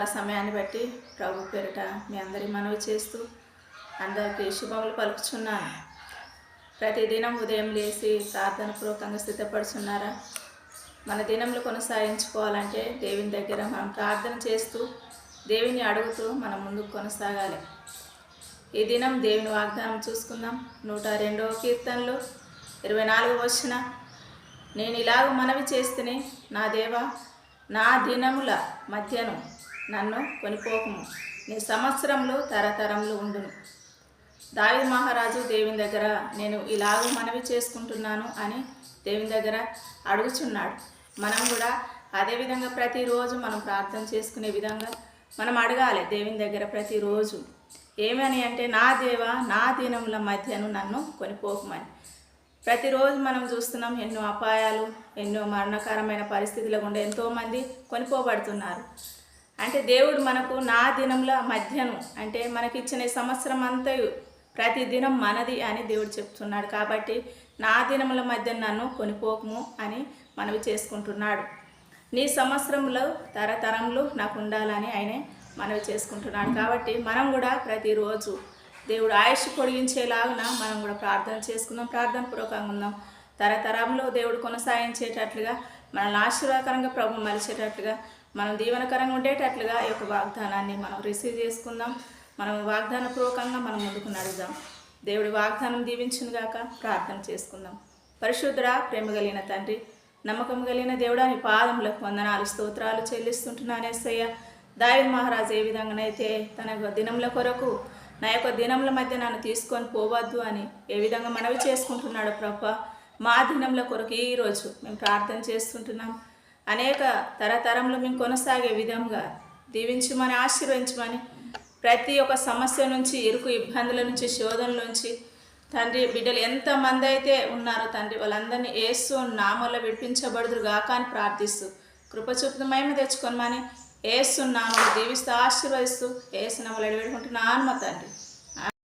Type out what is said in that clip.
ఉదయకాల సమయాన్ని బట్టి ప్రభు పేరిట మీ అందరి మనవి చేస్తూ అందరికీ శుభములు పలుకుచున్నాను. ప్రతిదినం ఉదయం లేచి ప్రార్థన పూర్వకంగా సిద్ధపడుచున్నారా? మన దినంలో కొనసాగించుకోవాలంటే దేవుని దగ్గర మనం ప్రార్థన చేస్తూ దేవుని అడుగుతూ మనం ముందుకు కొనసాగాలి. ఈ దినం దేవుని వాగ్దానం చూసుకుందాం. 102వ కీర్తనలో 24వ వచనం, నేను ఇలాగ మనవి చేస్తేనే నా దేవా, నా దినముల మధ్యను నన్ను కొనిపోకుము, నీ సంవత్సరంలో తరతరంలో ఉండును. దావీదు మహారాజు దేవుని దగ్గర నేను ఇలాగ మనవి చేసుకుంటున్నాను అని దేవుని దగ్గర అడుగుచున్నాడు. మనం కూడా అదేవిధంగా ప్రతిరోజు మనం ప్రార్థన చేసుకునే విధంగా మనం అడగాలి దేవుని దగ్గర ప్రతిరోజు. ఏమని అంటే, నా దేవా, నా దినముల మధ్యను నన్ను కొనిపోకుమని. ప్రతిరోజు మనం చూస్తున్నాం ఎన్నో అపాయాలు, ఎన్నో మరణకరమైన పరిస్థితుల గుండా ఎంతోమంది కొనిపోబడుతున్నారు. అంటే దేవుడు మనకు నా దినముల మధ్యను అంటే మనకిచ్చిన సంవత్సరం అంతయు ప్రతి దినం మనది అని దేవుడు చెప్తున్నాడు. కాబట్టి నా దినముల మధ్య నన్ను కొనిపోకుము అని మనవి చేసుకుంటున్నాడు. నీ సంవత్సరంలో తరతరంలో నాకు ఉండాలని ఆయనే మనవి చేసుకుంటున్నాడు. కాబట్టి మనం కూడా ప్రతిరోజు దేవుడు ఆయుష్ పొడిగించేలాగున మనం కూడా ప్రార్థన చేసుకుందాం, ప్రార్థన పూర్వకంగా ఉందాం. తరతరంలో దేవుడు కొనసాగించేటట్లుగా, మనల్ని ఆశీర్వాదకరంగా ప్రభు మలిచేటట్లుగా, మనం దీవెనకరంగా ఉండేటట్లుగా ఈ యొక్క వాగ్దానాన్ని మనం రిసీవ్ చేసుకుందాం. మనం వాగ్దాన పూర్వకంగా మనం ముందుకు నడుద్దాం. దేవుడి వాగ్దానం దీవించునుగాక. ప్రార్థన చేసుకుందాం. పరిశుద్ధుడా, ప్రేమ కలిగిన తండ్రి, నమ్మకం కలిగిన దేవుడా, నీ పాదములకు వందనాలు స్తోత్రాలు చెల్లిస్తుంటున్నాను యేసయ్య. దావీదు మహారాజు ఏ విధంగానైతే తన దినముల కొరకు నా యొక్క దినముల మధ్య నన్ను తీసుకొని పోవద్దు అని ఏ విధంగా మనవి చేసుకుంటున్నాడు ప్రభా, మా దినముల కొరకు ఈరోజు మేము ప్రార్థన చేస్తుంటున్నాం. అనేక తరతరంలో మేము కొనసాగే విధంగా దీవించమని, ఆశీర్వదించమని, ప్రతి ఒక్క సమస్య నుంచి, ఇరుకు ఇబ్బందుల నుంచి, శోధనల నుంచి తండ్రి, బిడ్డలు ఎంతమంది అయితే ఉన్నారో తండ్రి, వాళ్ళందరినీ యేసు నామములో విడిపించబడుదురు గాక అని ప్రార్థిస్తూ కృపచూపుతూ మహిమ తెచ్చుకోమని యేసు నామములో దీవిస్తూ ఆశీర్వదిస్తూ యేసు నామములో వేడుకుంటున్నాను మా తండ్రి.